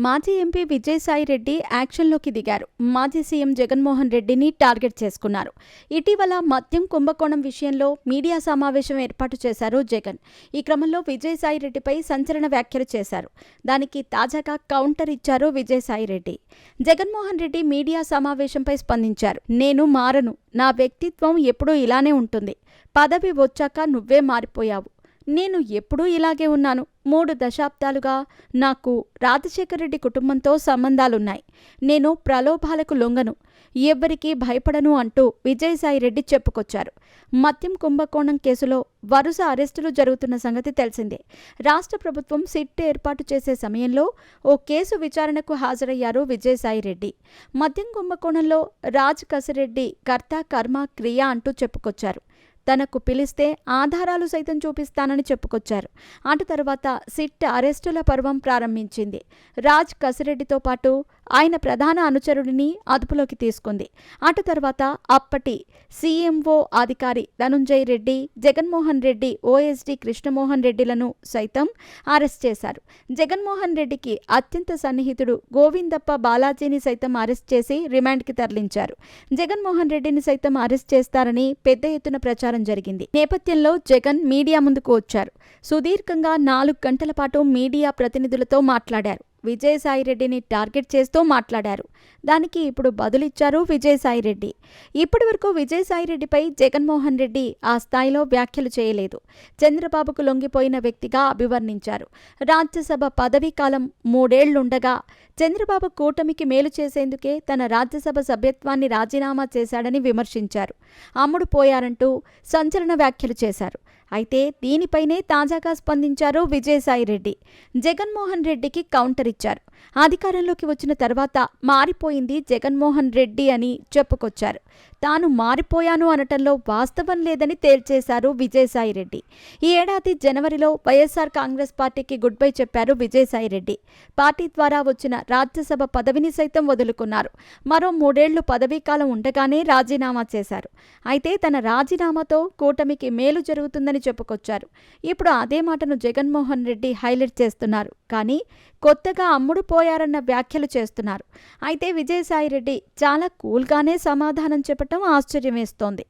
మాజీ ఎంపీ విజయసాయిరెడ్డి యాక్షన్లోకి దిగారు. మాజీ సీఎం జగన్మోహన్ రెడ్డిని టార్గెట్ చేసుకున్నారు. ఇటీవల మద్యం కుంభకోణం విషయంలో మీడియా సమావేశం ఏర్పాటు చేశారు జగన్. ఈ క్రమంలో విజయసాయిరెడ్డిపై సంచలన వ్యాఖ్యలు చేశారు. దానికి తాజాగా కౌంటర్ ఇచ్చారు విజయసాయిరెడ్డి. జగన్మోహన్ రెడ్డి మీడియా సమావేశంపై స్పందించారు. నేను మారను, నా వ్యక్తిత్వం ఎప్పుడూ ఇలానే ఉంటుంది. పదవి వచ్చాక నువ్వే మారిపోయావు. నేను ఎప్పుడూ ఇలాగే ఉన్నాను. 3 దశాబ్దాలుగా నాకు రాజశేఖర రెడ్డి కుటుంబంతో సంబంధాలున్నాయి. నేను ప్రలోభాలకు లొంగను, ఎవ్వరికీ భయపడను అంటూ విజయసాయిరెడ్డి చెప్పుకొచ్చారు. మద్యం కుంభకోణం కేసులో వరుస అరెస్టులు జరుగుతున్న సంగతి తెలిసిందే. రాష్ట్ర ప్రభుత్వం సిట్ ఏర్పాటు చేసే సమయంలో ఓ కేసు విచారణకు హాజరయ్యారు విజయసాయిరెడ్డి. మద్యం కుంభకోణంలో రాజ్ కసిరెడ్డి కర్త కర్మ క్రియ అంటూ చెప్పుకొచ్చారు. తనకు పిలిస్తే ఆధారాలు సైతం చూపిస్తానని చెప్పుకొచ్చారు. అటు తర్వాత సిట్ అరెస్టుల పర్వం ప్రారంభించింది. రాజ్ కసిరెడ్డితో పాటు ఆయన ప్రధాన అనుచరుడిని అదుపులోకి తీసుకుంది. అటు తర్వాత అప్పటి సీఎంఓ అధికారి ధనుంజయ్ రెడ్డి, జగన్మోహన్ రెడ్డి ఓఎస్డీ కృష్ణమోహన్ రెడ్డిలను సైతం అరెస్ట్ చేశారు. జగన్మోహన్ రెడ్డికి అత్యంత సన్నిహితుడు గోవిందప్ప బాలాజీని సైతం అరెస్ట్ చేసి రిమాండ్కి తరలించారు. జగన్మోహన్ రెడ్డిని సైతం అరెస్ట్ చేస్తారని పెద్ద ఎత్తున ప్రచారం జరిగింది. నేపథ్యంలో జగన్ మీడియా ముందుకు వచ్చారు. సుదీర్ఘంగా 4 గంటల పాటు మీడియా ప్రతినిధులతో మాట్లాడారు. విజయసాయిరెడ్డిని టార్గెట్ చేస్తూ మాట్లాడారు. దానికి ఇప్పుడు బదులిచ్చారు విజయసాయిరెడ్డి. ఇప్పటి వరకు విజయసాయిరెడ్డిపై జగన్మోహన్ రెడ్డి ఆ స్థాయిలో వ్యాఖ్యలు చేయలేదు. చంద్రబాబుకు లొంగిపోయిన వ్యక్తిగా అభివర్ణించారు. రాజ్యసభ పదవీ కాలం 3 ఏళ్లుండగా చంద్రబాబు కూటమికి మేలు చేసేందుకే తన రాజ్యసభ సభ్యత్వాన్ని రాజీనామా చేశాడని విమర్శించారు. అమ్ముడు పోయారంటూ సంచలన వ్యాఖ్యలు చేశారు. అయితే దీనిపైనే తాజాగా స్పందించారు విజయసాయిరెడ్డి. జగన్మోహన్ రెడ్డికి కౌంటర్ ఇచ్చారు. అధికారంలోకి వచ్చిన తర్వాత మారిపోయింది జగన్మోహన్ రెడ్డి అని చెప్పుకొచ్చారు. తాను మారిపోయాను అనటంలో వాస్తవం లేదని తేల్చేశారు విజయసాయిరెడ్డి. ఈ ఏడాది జనవరిలో వైఎస్ఆర్ కాంగ్రెస్ పార్టీకి గుడ్ బై చెప్పారు విజయసాయిరెడ్డి. పార్టీ ద్వారా వచ్చిన రాజ్యసభ పదవిని సైతం వదులుకున్నారు. మరో 3 ఏళ్లు పదవీకాలం ఉండగానే రాజీనామా చేశారు. అయితే తన రాజీనామాతో కూటమికి మేలు జరుగుతుందని చెప్పుకొచ్చారు. ఇప్పుడు అదే మాటను జగన్మోహన్ రెడ్డి హైలైట్ చేస్తున్నారు. కానీ కొత్తగా అమ్ముడు పోయారన్న వ్యాఖ్యలు చేస్తున్నారు. అయితే విజయసాయిరెడ్డి చాలా కూల్గానే సమాధానం చెప్పటం ఆశ్చర్యం వేస్తోంది.